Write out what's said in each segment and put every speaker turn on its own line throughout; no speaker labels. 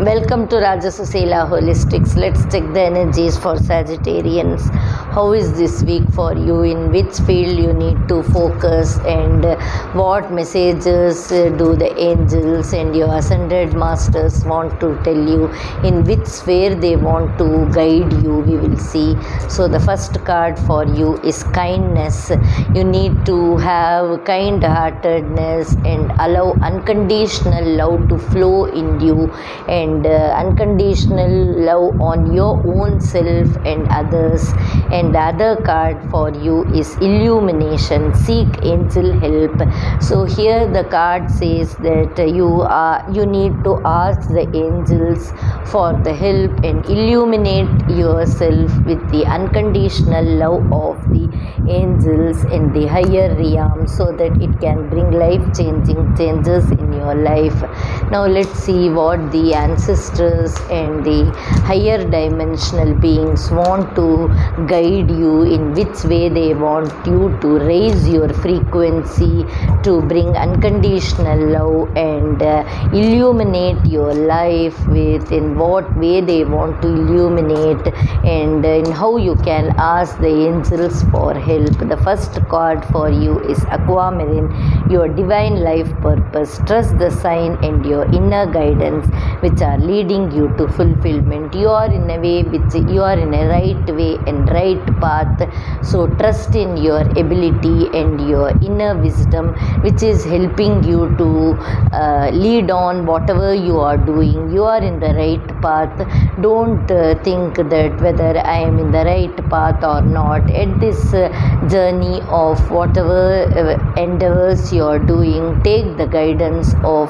Welcome to Rajasasela Holistics. Let's check the energies for Sagittarians. How is this week for you? In which field you need to focus, and what messages do the angels and your ascended masters want to tell you? In which sphere they want to guide you? We will see. So the first card for you is kindness. You need to have kind-heartedness and allow unconditional love to flow in you, and unconditional love on your own self and others. And the other card for you is illumination. Seek angel help. So here the card says that you need to ask the angels for the help and illuminate yourself with the unconditional love of the angels in the higher realm, so that it can bring life-changing changes in your life. Now let's see what the ancestors and the higher dimensional beings want to guide you, in which way they want you to raise your frequency to bring unconditional love and illuminate your life with, in what way they want to illuminate, and in how you can ask the angels for help. The first card for you is aquamarine, your divine life purpose. Trust the sign and your inner guidance which are leading you to fulfillment. You are in a way which you are in a right way and right path. So trust in your ability and your inner wisdom which is helping you to lead on whatever you are doing. You are in the right path. Don't think that whether I am in the right path or not. At this journey of whatever endeavors you are doing, take the guidance of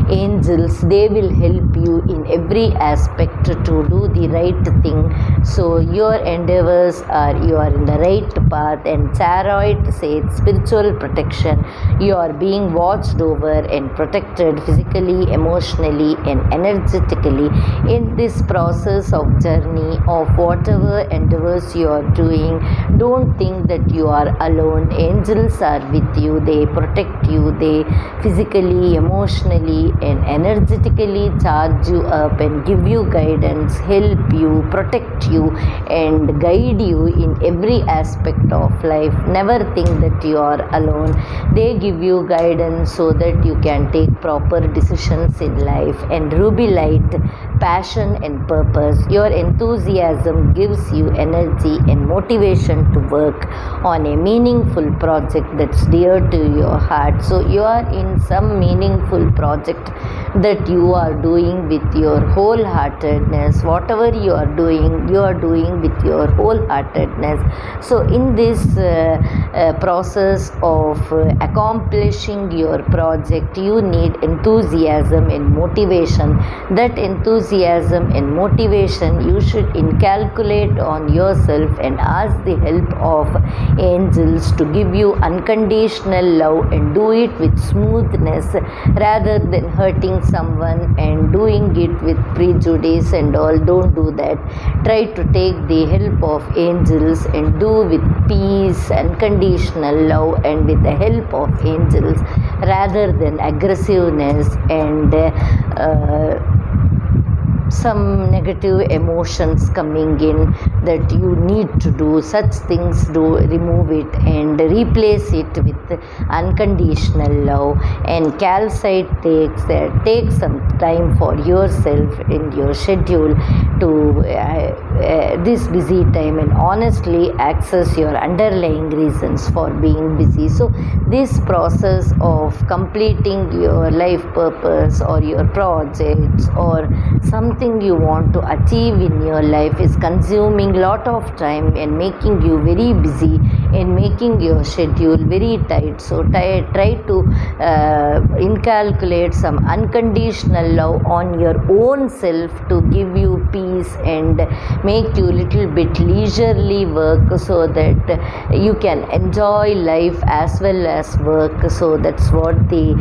angels. They will help you in every aspect to do the right thing. So your endeavors are, you are in the right path, and Tarot says spiritual protection. You are being watched over and protected physically, emotionally and energetically in this process of journey of whatever endeavors you are doing. Don't think that you are alone. Angels are with you. They protect you. They physically, emotionally and energetically charge you up and give you guidance, help you, protect you and guide you in every aspect of life. Never think that you are alone. They give you guidance so that you can take proper decisions in life. And ruby light, passion and purpose. Your enthusiasm gives you energy and motivation to work on a meaningful project that's dear to your heart. So you are in some meaningful project that you are doing with your wholeheartedness. Whatever you are doing with your wholeheartedness. So in this process of accomplishing your project, you need enthusiasm and motivation. That enthusiasm and motivation you should inculcate on yourself and ask the help of angels to give you unconditional love, and do it with smoothness rather than hurting someone and doing it with prejudice and all. Don't do that. Try to take the help of angels and do with peace, unconditional love and with the help of angels rather than aggressiveness and some negative emotions coming in that you need to do. Such things, do remove it and replace it with unconditional love. And calcite take some time for yourself in your schedule to this busy time, and honestly access your underlying reasons for being busy. So this process of completing your life purpose or your projects or something you want to achieve in your life is consuming lot of time and making you very busy and making your schedule very tight. So try to inculcate some unconditional love on your own self to give you peace and make you little bit leisurely work, so that you can enjoy life as well as work. So that's what the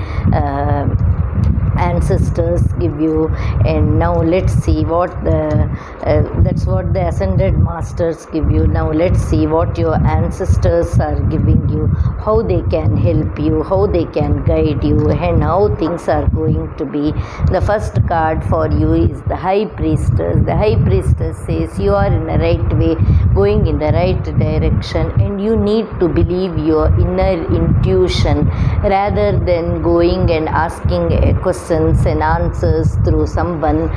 ancestors give you. And now let's see what that's what the ascended masters give you. Now let's see what your ancestors are giving you, how they can help you, how they can guide you, and how things are going to be. The first card for you is the High Priestess. The High Priestess says you are in the right way, going in the right direction, and you need to believe your inner intuition rather than going and asking questions and answers through someone.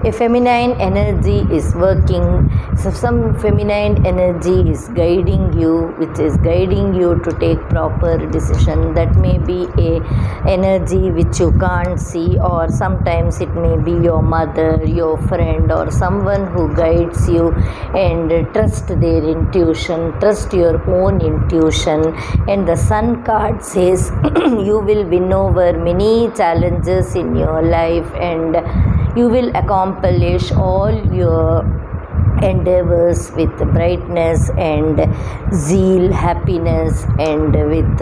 A feminine energy is working, so some feminine energy is guiding you, which is guiding you to take proper decision. That may be a energy which you can't see, or sometimes it may be your mother, your friend, or someone who guides you. And trust their intuition, trust your own intuition. And the Sun card says you will win over many challenges in your life, and you will accomplish all your endeavors with brightness and zeal, happiness, and with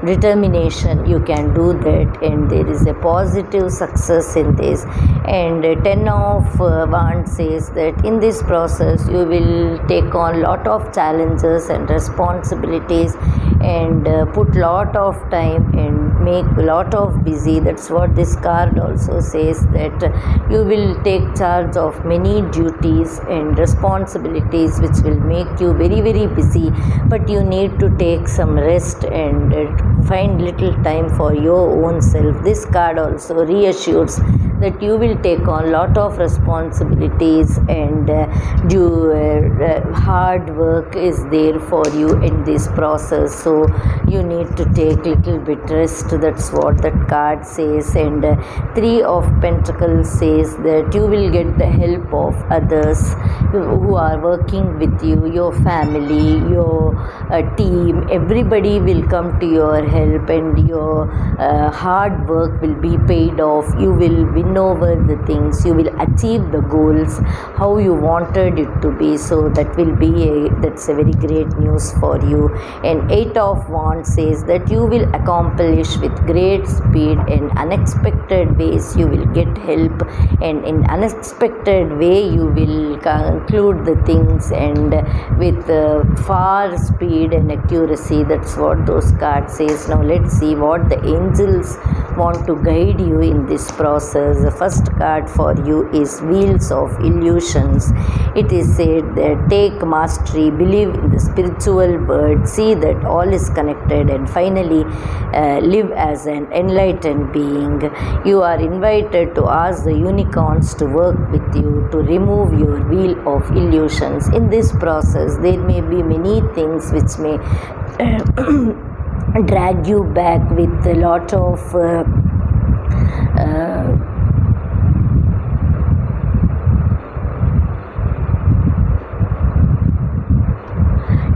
determination. You can do that, and there is a positive success in this. And 10 of Wands says that in this process you will take on lot of challenges and responsibilities, and put lot of time and make lot of busy. That's what this card also says, that you will take charge of many duties and responsibilities which will make you very very busy, but you need to take some rest and find little time for your own self. This card also reassures that you will take on lot of responsibilities, and hard work is there for you in this process, so you need to take little bit rest. That's what that card says. And 3 of Pentacles says that you will get the help of others who are working with you, your family, your team. Everybody will come to your help, and your hard work will be paid off. You will win over the things, you will achieve the goals how you wanted it to be. So that's a very great news for you. And 8 of Wands says that you will accomplish with great speed and unexpected ways. You will get help, and in unexpected way you will conclude the things, and with far speed and accuracy. That's what those cards says. Now let's see what the angels want to guide you in this process. The first card for you is Wheels of Illusions. It is said that take mastery, believe in the spiritual word, see that all is connected, and finally live as an enlightened being. You are invited to ask the unicorns to work with you to remove your wheel of illusions. In this process there may be many things which may drag you back with a lot of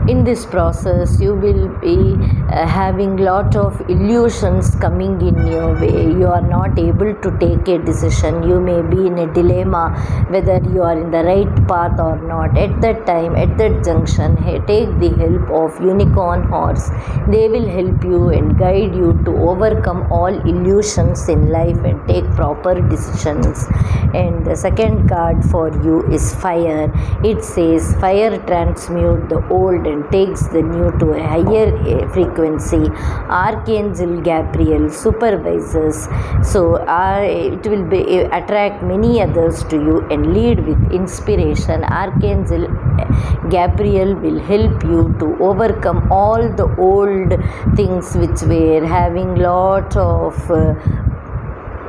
in this process you will be having lot of illusions coming in your way. You are not able to take a decision. You may be in a dilemma whether you are in the right path or not. At that time, at that junction, take the help of unicorn horse. They will help you and guide you to overcome all illusions in life and take proper decisions. And the second card for you is Fire. It says fire transmute the old and takes the new to a higher frequency. Archangel Gabriel supervises, so it will be attract many others to you and lead with inspiration. Archangel Gabriel will help you to overcome all the old things which were having lot of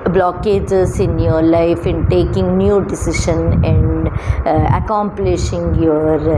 blockages in your life in taking new decision and accomplishing your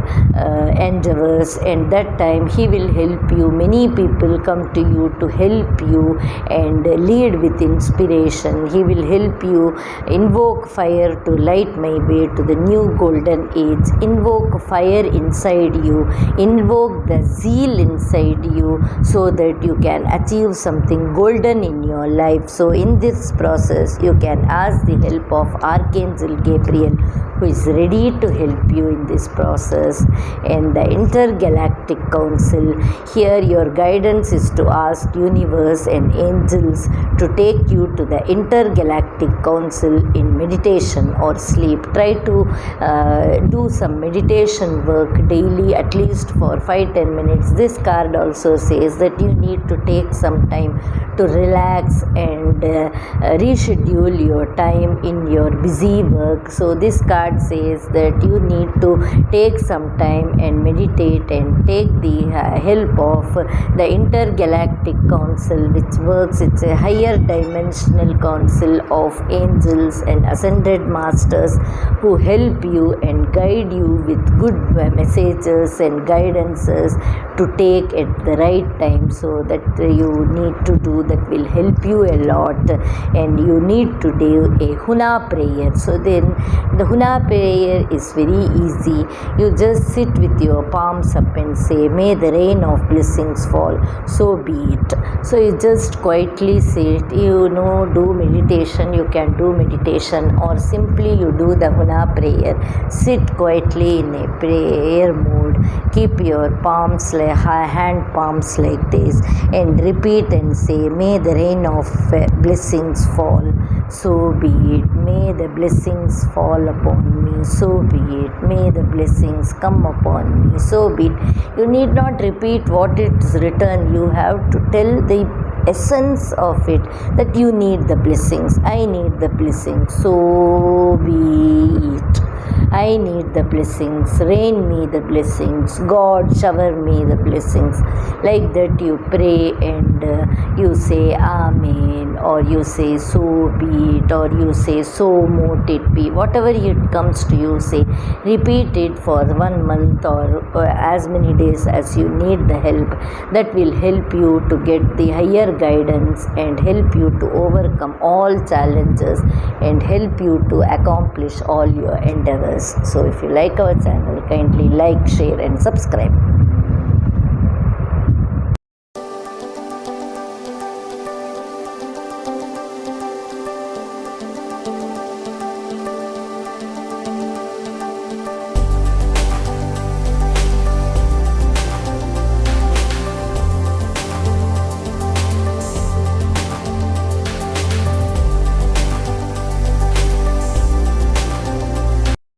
endeavors. And that time he will help you. Many people come to you to help you and lead with inspiration. He will help you. Invoke fire to light my way to the new golden age. Invoke fire inside you. Invoke the zeal inside you so that you can achieve something golden in your life. So in this process you can ask the help of Archangel Gabriel who is ready to help you in this process. And the Intergalactic Council, here your guidance is to ask universe and angels to take you to the Intergalactic Council in meditation or sleep. Try to do some meditation work daily, at least for 5-10 minutes. This card also says that you need to take some time to relax and reschedule your time in your busy work. So this card says that you need to take some time and meditate and take the help of the Intergalactic Council, which works. It's a higher dimensional council of angels and ascended masters who help you and guide you with good messages and guidances to take at the right time. So that you need to do, that will help you a lot. And you need to do a Huna prayer. So then the Huna prayer is very easy. You just sit with your palms up and say, may the rain of blessings fall, so be it. So you just quietly sit, do meditation. You can do meditation, or simply you do the Huna prayer. Sit quietly in a prayer mode. Keep your palms, hand palms like this, and repeat and say, may the rain of blessings fall, so be it. May the blessings fall upon me, so be it. May the blessings come upon me, so be it. You need not repeat what it is written. You have to tell the essence of it, that you need the blessings. I need the blessings, so be it. I need the blessings. Rain me the blessings. God, shower me the blessings. Like that you pray and you say Amen, or you say so be it, or you say so mote it be. Whatever it comes to you, say. Repeat it for 1 month or as many days as you need the help. That will help you to get the higher guidance and help you to overcome all challenges and help you to accomplish all your endeavors. So if you like our channel, kindly like, share and subscribe.